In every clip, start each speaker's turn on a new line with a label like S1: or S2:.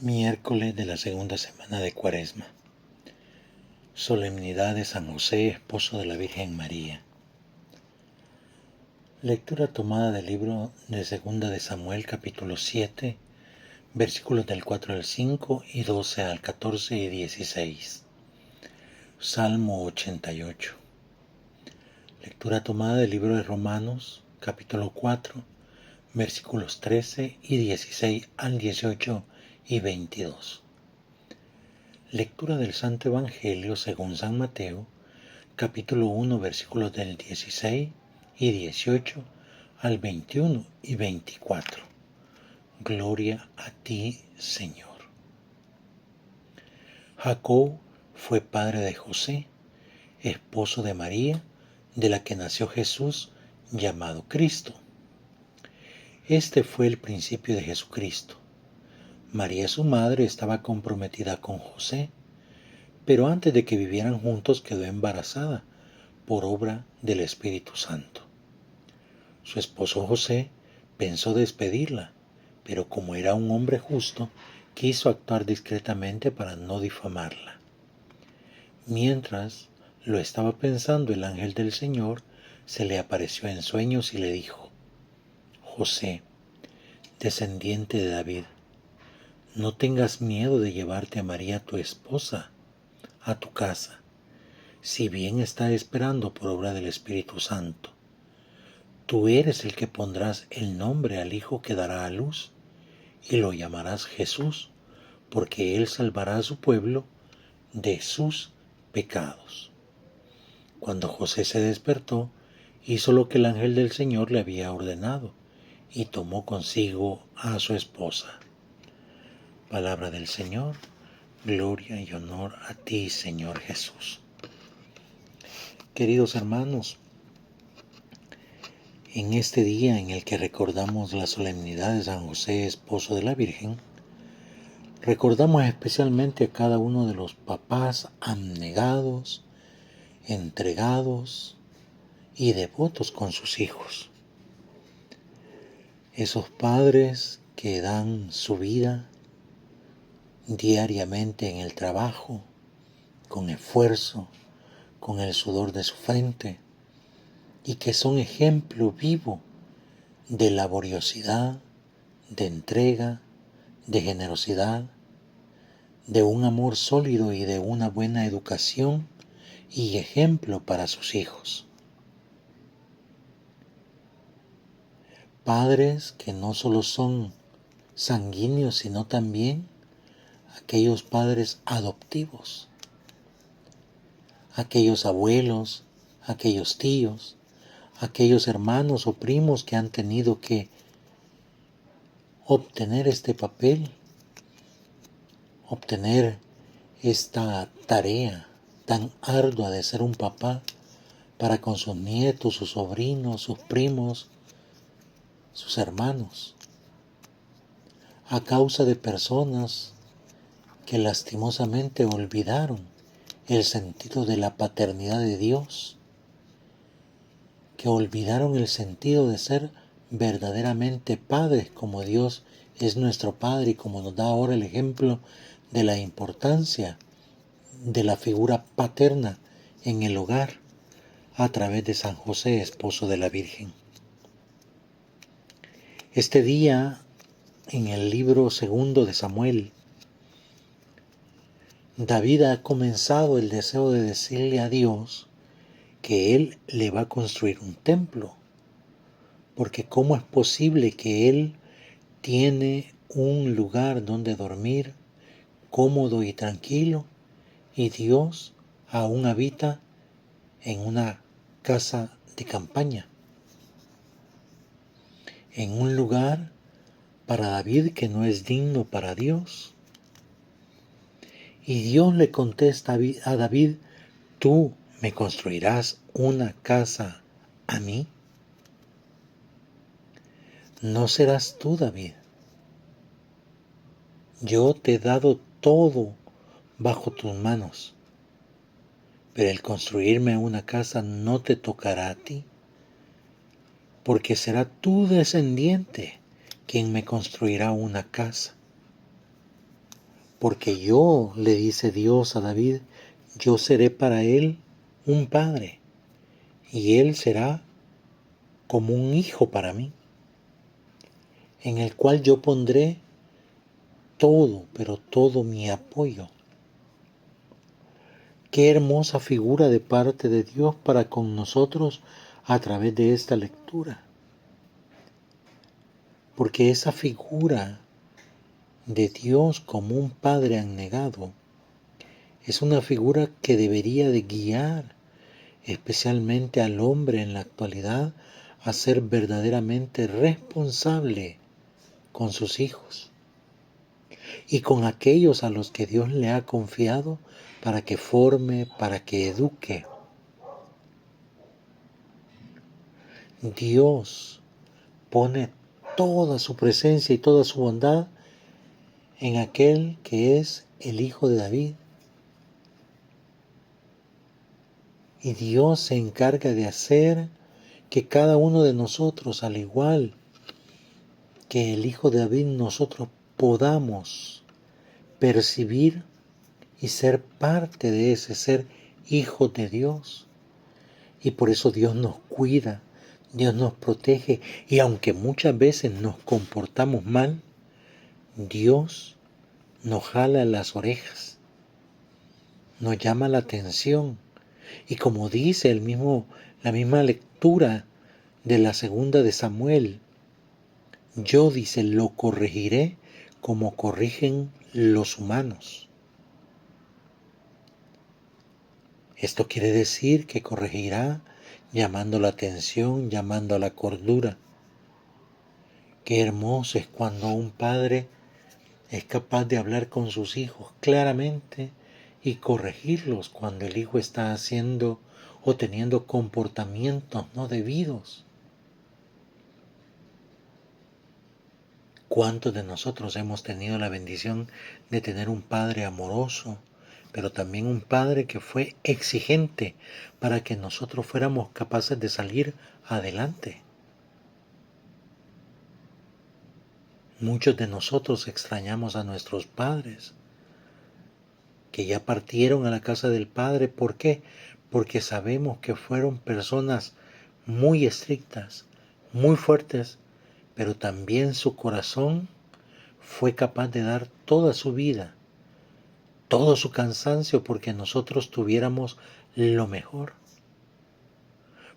S1: Miércoles de la segunda semana de Cuaresma. Solemnidad de San José, esposo de la Virgen María. Lectura tomada del libro de Segunda de Samuel, capítulo 7, versículos del 4 al 5 y 12 al 14 y 16. Salmo 88. Lectura tomada del libro de Romanos, capítulo 4, versículos 13 y 16 al 18 y 22. Lectura del Santo Evangelio según San Mateo, capítulo 1, versículos del 16 y 18 al 21 y 24. Gloria a ti, Señor. Jacob fue padre de José, esposo de María, de la que nació Jesús, llamado Cristo. Este fue el principio de Jesucristo. María, su madre, estaba comprometida con José, pero antes de que vivieran juntos quedó embarazada por obra del Espíritu Santo. Su esposo José pensó despedirla, pero como era un hombre justo, quiso actuar discretamente para no difamarla. Mientras lo estaba pensando, el ángel del Señor se le apareció en sueños y le dijo: José, descendiente de David, no tengas miedo de llevarte a María, tu esposa, a tu casa, si bien está esperando por obra del Espíritu Santo. Tú eres el que pondrás el nombre al hijo que dará a luz, y lo llamarás Jesús, porque él salvará a su pueblo de sus pecados. Cuando José se despertó, hizo lo que el ángel del Señor le había ordenado, y tomó consigo a su esposa. Palabra del Señor, gloria y honor a ti, Señor Jesús. Queridos hermanos, en este día en el que recordamos la solemnidad de San José, esposo de la Virgen, recordamos especialmente a cada uno de los papás abnegados, entregados y devotos con sus hijos. Esos padres que dan su vida diariamente en el trabajo, con esfuerzo, con el sudor de su frente, y que son ejemplo vivo de laboriosidad, de entrega, de generosidad, de un amor sólido y de una buena educación y ejemplo para sus hijos. Padres que no solo son sanguíneos, sino también aquellos padres adoptivos, aquellos abuelos, aquellos tíos, aquellos hermanos o primos que han tenido que obtener este papel, obtener esta tarea tan ardua de ser un papá para con sus nietos, sus sobrinos, sus primos, sus hermanos, a causa de personas que lastimosamente olvidaron el sentido de la paternidad de Dios, que olvidaron el sentido de ser verdaderamente padres como Dios es nuestro Padre y como nos da ahora el ejemplo de la importancia de la figura paterna en el hogar a través de San José, esposo de la Virgen. Este día, en el libro segundo de Samuel, David ha comenzado el deseo de decirle a Dios que él le va a construir un templo, porque ¿cómo es posible que él tiene un lugar donde dormir cómodo y tranquilo y Dios aún habita en una casa de campaña, en un lugar para David que no es digno para Dios? Y Dios le contesta a David: ¿tú me construirás una casa a mí? No serás tú, David. Yo te he dado todo bajo tus manos, pero el construirme una casa no te tocará a ti, porque será tu descendiente quien me construirá una casa. Porque yo, le dice Dios a David, yo seré para él un padre, y él será como un hijo para mí, en el cual yo pondré todo, pero todo mi apoyo. Qué hermosa figura de parte de Dios para con nosotros a través de esta lectura. Porque esa figura de Dios como un padre abnegado es una figura que debería de guiar especialmente al hombre en la actualidad a ser verdaderamente responsable con sus hijos y con aquellos a los que Dios le ha confiado para que forme, para que eduque. Dios pone toda su presencia y toda su bondad en aquel que es el Hijo de David. Y Dios se encarga de hacer que cada uno de nosotros, al igual que el Hijo de David, nosotros podamos percibir y ser parte de ese ser hijo de Dios. Y por eso Dios nos cuida, Dios nos protege, y aunque muchas veces nos comportamos mal, Dios nos jala las orejas, nos llama la atención. Y como dice la misma lectura de la segunda de Samuel, yo, dice, lo corregiré como corrigen los humanos. Esto quiere decir que corregirá llamando la atención, llamando a la cordura. Qué hermoso es cuando un padre es capaz de hablar con sus hijos claramente y corregirlos cuando el hijo está haciendo o teniendo comportamientos no debidos. ¿Cuántos de nosotros hemos tenido la bendición de tener un padre amoroso, pero también un padre que fue exigente para que nosotros fuéramos capaces de salir adelante? Muchos de nosotros extrañamos a nuestros padres, que ya partieron a la casa del Padre. ¿Por qué? Porque sabemos que fueron personas muy estrictas, muy fuertes, pero también su corazón fue capaz de dar toda su vida, todo su cansancio, porque nosotros tuviéramos lo mejor,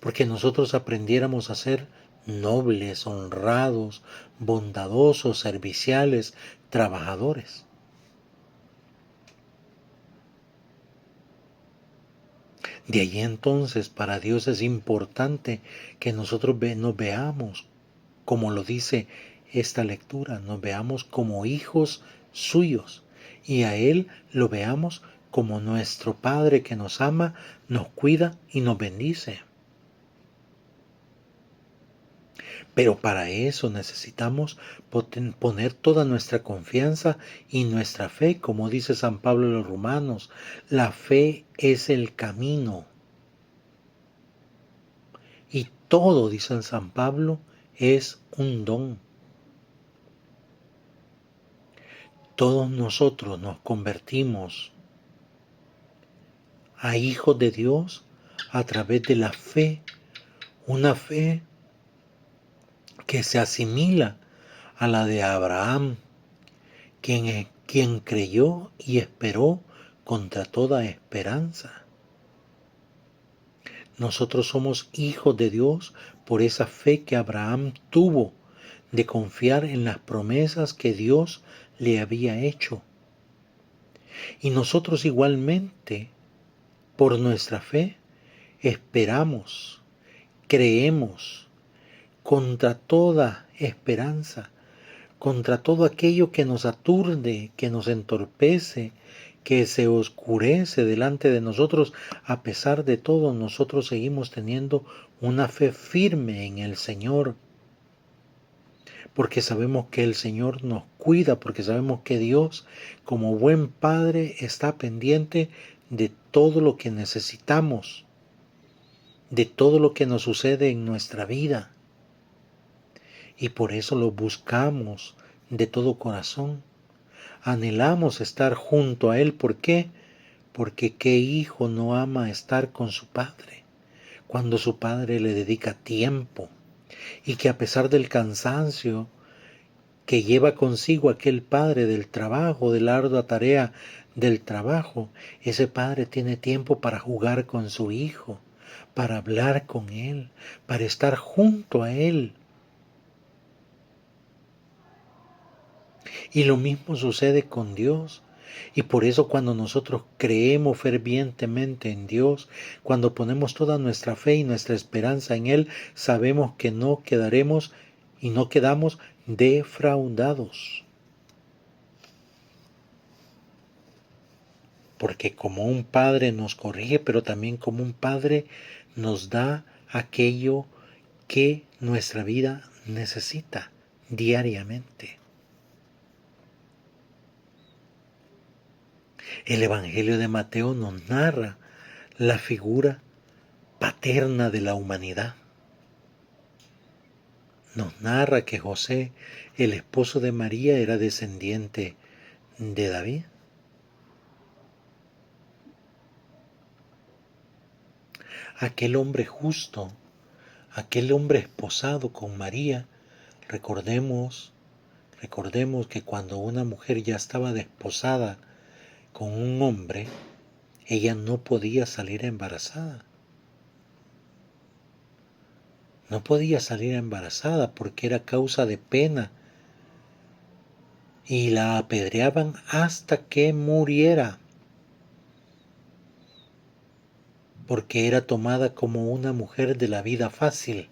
S1: porque nosotros aprendiéramos a ser nobles, honrados, bondadosos, serviciales, trabajadores. De allí entonces para Dios es importante que nosotros nos veamos, como lo dice esta lectura, nos veamos como hijos suyos y a Él lo veamos como nuestro Padre que nos ama, nos cuida y nos bendice. Pero para eso necesitamos poner toda nuestra confianza y nuestra fe, como dice San Pablo a los Romanos. La fe es el camino. Y todo, dice San Pablo, es un don. Todos nosotros nos convertimos a hijos de Dios a través de la fe, una fe que se asimila a la de Abraham, quien creyó y esperó contra toda esperanza. Nosotros somos hijos de Dios por esa fe que Abraham tuvo de confiar en las promesas que Dios le había hecho. Y nosotros igualmente, por nuestra fe, esperamos, creemos, contra toda esperanza, contra todo aquello que nos aturde, que nos entorpece, que se oscurece delante de nosotros. A pesar de todo, nosotros seguimos teniendo una fe firme en el Señor, porque sabemos que el Señor nos cuida, porque sabemos que Dios, como buen Padre, está pendiente de todo lo que necesitamos, de todo lo que nos sucede en nuestra vida. Y por eso lo buscamos de todo corazón. anhelamos estar junto a Él. ¿Por qué? Porque ¿qué hijo no ama estar con su padre cuando su padre le dedica tiempo? Y que a pesar del cansancio que lleva consigo aquel padre del trabajo, de la ardua tarea del trabajo, ese padre tiene tiempo para jugar con su hijo, para hablar con él, para estar junto a él. Y lo mismo sucede con Dios. Y por eso cuando nosotros creemos fervientemente en Dios, cuando ponemos toda nuestra fe y nuestra esperanza en Él, sabemos que no quedaremos y no quedamos defraudados. Porque como un padre nos corrige, pero también como un padre nos da aquello que nuestra vida necesita diariamente. El Evangelio de Mateo nos narra la figura paterna de la humanidad. Nos narra que José, el esposo de María, era descendiente de David. Aquel hombre justo, aquel hombre esposado con María, recordemos que cuando una mujer ya estaba desposada con un hombre, ella no podía salir embarazada. No podía salir embarazada porque era causa de pena y la apedreaban hasta que muriera, porque era tomada como una mujer de la vida fácil.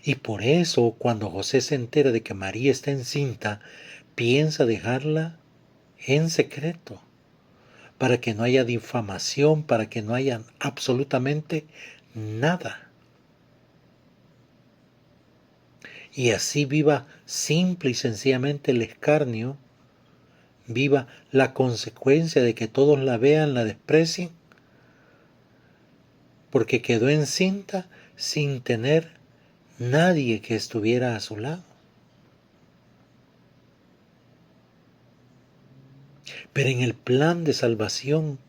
S1: Y por eso, cuando José se entera de que María está encinta, piensa dejarla en secreto, para que no haya difamación, para que no haya absolutamente nada. Y así viva simple y sencillamente el escarnio, viva la consecuencia de que todos la vean, la desprecien, porque quedó encinta sin tener nadie que estuviera a su lado. Pero en el plan de salvación,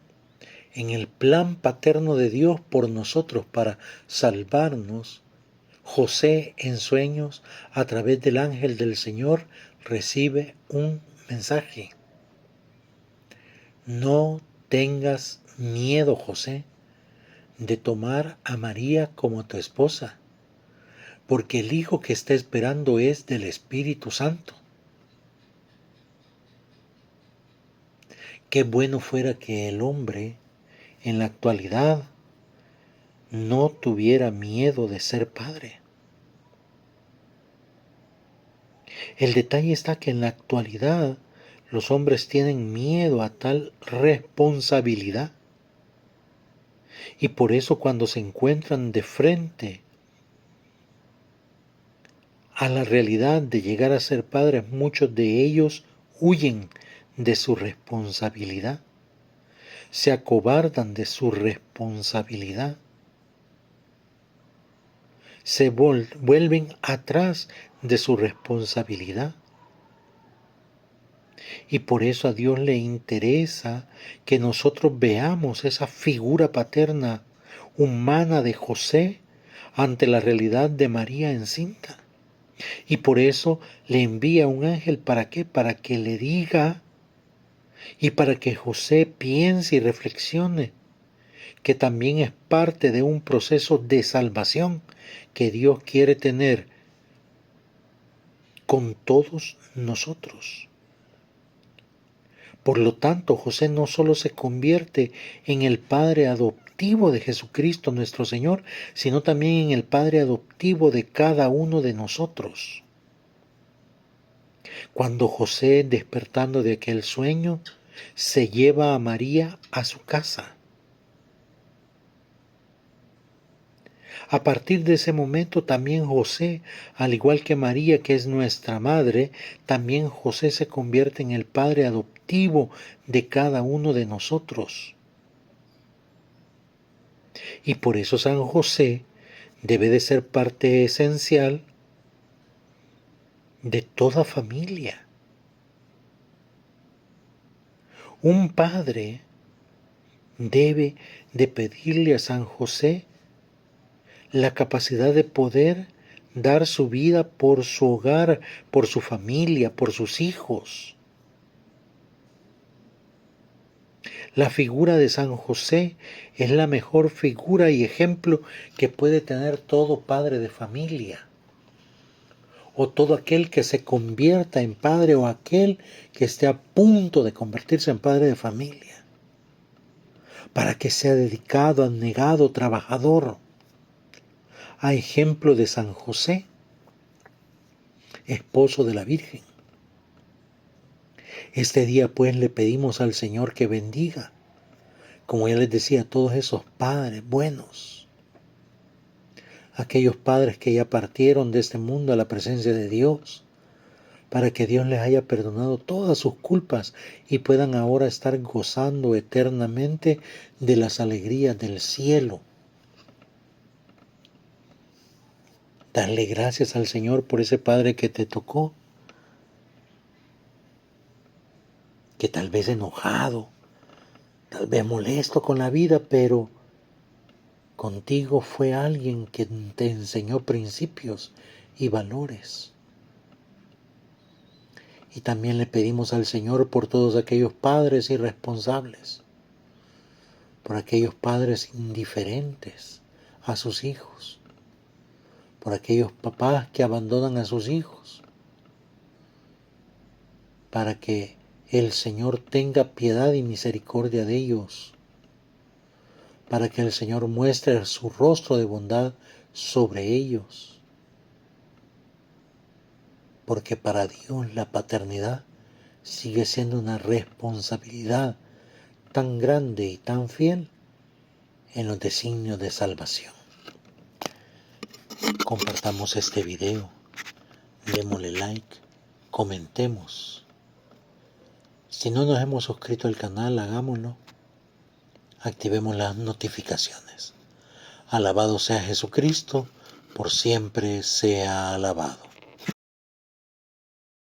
S1: en el plan paterno de Dios por nosotros para salvarnos, José en sueños, a través del ángel del Señor, recibe un mensaje. No tengas miedo, José, de tomar a María como tu esposa, porque el hijo que está esperando es del Espíritu Santo. Qué bueno fuera que el hombre en la actualidad no tuviera miedo de ser padre. El detalle está que en la actualidad los hombres tienen miedo a tal responsabilidad. Y por eso cuando se encuentran de frente a la realidad de llegar a ser padres, muchos de ellos huyen de su responsabilidad, se acobardan de su responsabilidad, se vuelven atrás de su responsabilidad. Y por eso a Dios le interesa que nosotros veamos esa figura paterna humana de José ante la realidad de María encinta. Y por eso le envía un ángel, ¿para qué? Para que le diga y para que José piense y reflexione que también es parte de un proceso de salvación que Dios quiere tener con todos nosotros. Por lo tanto, José no solo se convierte en el padre adoptivo de Jesucristo nuestro Señor, sino también en el padre adoptivo de cada uno de nosotros. Cuando José, despertando de aquel sueño, se lleva a María a su casa. A partir de ese momento también José, al igual que María, que es nuestra madre, también José se convierte en el padre adoptivo de cada uno de nosotros. Y por eso San José debe de ser parte esencial de toda familia. Un padre debe de pedirle a San José la capacidad de poder dar su vida por su hogar, por su familia, por sus hijos. La figura de San José es la mejor figura y ejemplo que puede tener todo padre de familia, o todo aquel que se convierta en padre, o aquel que esté a punto de convertirse en padre de familia, para que sea dedicado, abnegado, trabajador, a ejemplo de San José, esposo de la Virgen. Este día pues le pedimos al Señor que bendiga, como ya les decía, a todos esos padres buenos, aquellos padres que ya partieron de este mundo a la presencia de Dios, para que Dios les haya perdonado todas sus culpas y puedan ahora estar gozando eternamente de las alegrías del cielo. Darle gracias al Señor por ese padre que te tocó, que tal vez enojado, tal vez molesto con la vida, pero contigo fue alguien que te enseñó principios y valores. Y también le pedimos al Señor por todos aquellos padres irresponsables, por aquellos padres indiferentes a sus hijos, por aquellos papás que abandonan a sus hijos, para que el Señor tenga piedad y misericordia de ellos, para que el Señor muestre su rostro de bondad sobre ellos, porque para Dios la paternidad sigue siendo una responsabilidad tan grande y tan fiel en los designios de salvación. Compartamos este video, démosle like, comentemos. Si no nos hemos suscrito al canal, hagámoslo. Activemos las notificaciones. Alabado sea Jesucristo, por siempre sea alabado.